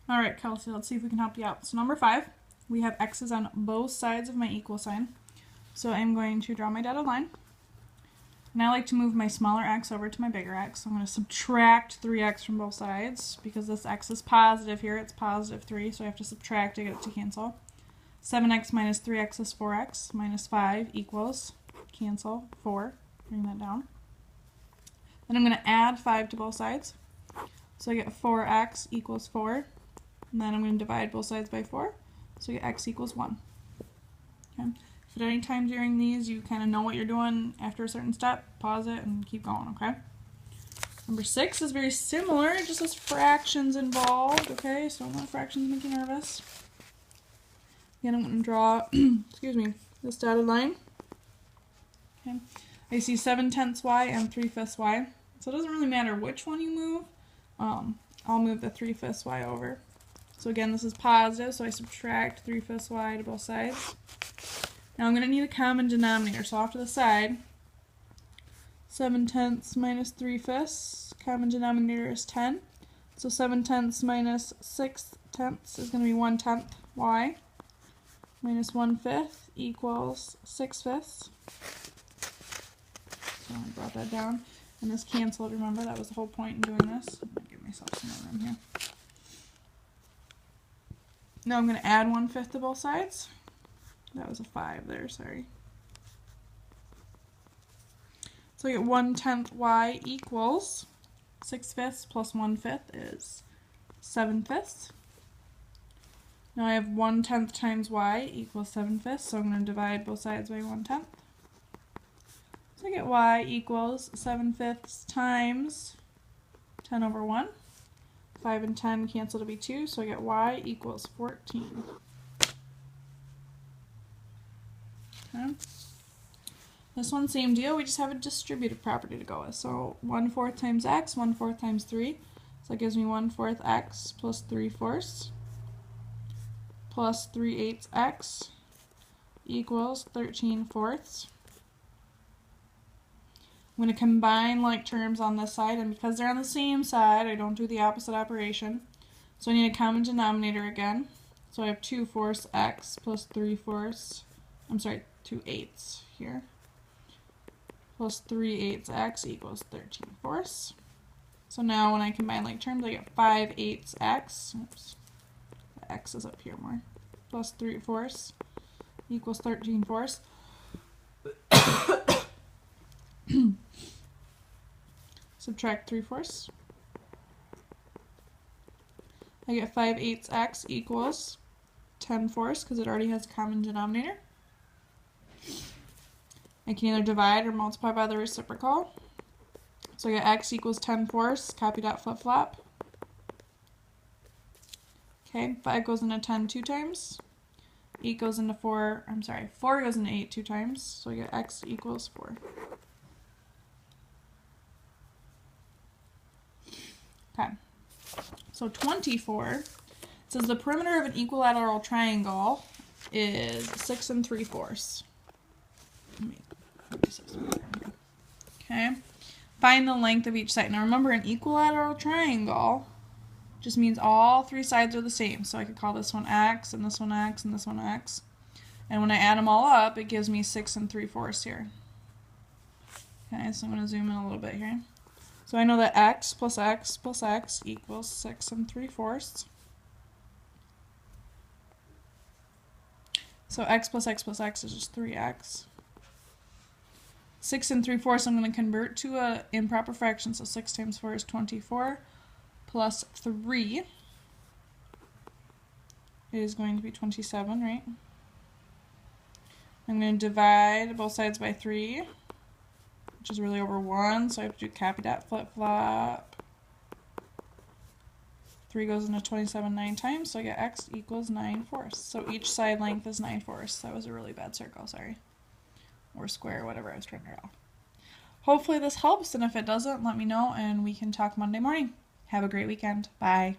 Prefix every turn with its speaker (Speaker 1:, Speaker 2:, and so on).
Speaker 1: All right, Kelsey, let's see if we can help you out. So number 5, we have x's on both sides of my equal sign. So I'm going to draw my dotted line. And I like to move my smaller x over to my bigger x. So I'm going to subtract 3x from both sides because this x is positive here. It's positive 3, so I have to subtract to get it to cancel. 7x minus 3x is 4x minus 5 equals, cancel, 4. Bring that down. Then I'm going to add 5 to both sides. So I get 4x equals 4. And then I'm going to divide both sides by 4. So I get x equals 1. Okay. If at any time during these you kind of know what you're doing after a certain step, pause it and keep going, okay? Number 6 is very similar, it just has fractions involved, okay? So don't let fractions make you nervous. Again, I'm going to draw, excuse me, this dotted line. Okay. I see 7/10 y and 3/5 y. So it doesn't really matter which one you move. I'll move the 3/5 y over. So again, this is positive, so I subtract 3/5 y to both sides. Now I'm going to need a common denominator, so off to the side, 7/10 minus 3/5, common denominator is 10. So 7/10 minus 6/10 is going to be 1/10 y, minus 1/5 equals 6/5. So I brought that down, and this canceled, remember, that was the whole point in doing this. I'm going to give myself some more room here. Now I'm going to add 1/5 to both sides. That was a 5 there, sorry. So I get 1/10 y equals 6/5 plus 1/5 is 7/5. Now I have 1/10 times y equals 7/5, so I'm going to divide both sides by 1/10. So I get y equals 7/5 times 10 over 1. 5 and 10 cancel to be 2, so I get y equals 14. Okay. This one, same deal, we just have a distributive property to go with. So 1/4 times x, 1/4 times 3. So that gives me 1/4 x plus 3/4 plus 3/8 x equals 13/4. I'm going to combine like terms on this side, and because they're on the same side, I don't do the opposite operation. So I need a common denominator again. So I have 2/4 x plus 3/4, 2/8 here, plus 3/8 x equals 13/4. So now when I combine like terms, I get 5/8 x, oops, the x is up here more, plus 3/4 equals 13/4. Subtract 3/4. I get 5/8 x equals 10/4 because it already has a common denominator. I can either divide or multiply by the reciprocal. So I get x equals 10/4, copy dot flip flop. Okay, 5 goes into 10 2 times. 8 goes into 4 goes into 8 2 times. So I get x equals 4. Okay, so 24 says the perimeter of an equilateral triangle is 6 3/4. Okay, find the length of each side. Now remember, an equilateral triangle just means all 3 sides are the same. So I could call this one x, and this one x, and this one x. And when I add them all up, it gives me 6 3/4 here. Okay, so I'm going to zoom in a little bit here. So I know that x plus x plus x equals 6 3/4. So x plus x plus x is just 3x. 6 3/4 I'm going to convert to an improper fraction, so 6 times 4 is 24, plus 3 is going to be 27, right? I'm going to divide both sides by 3, which is really over 1, so I have to do copy dot flip flop. 3 goes into 27 9 times, so I get x equals 9/4. So each side length is 9/4. That was a really bad circle, sorry. Or square, whatever I was trying to draw. Hopefully this helps, and if it doesn't, let me know and we can talk Monday morning. Have a great weekend. Bye.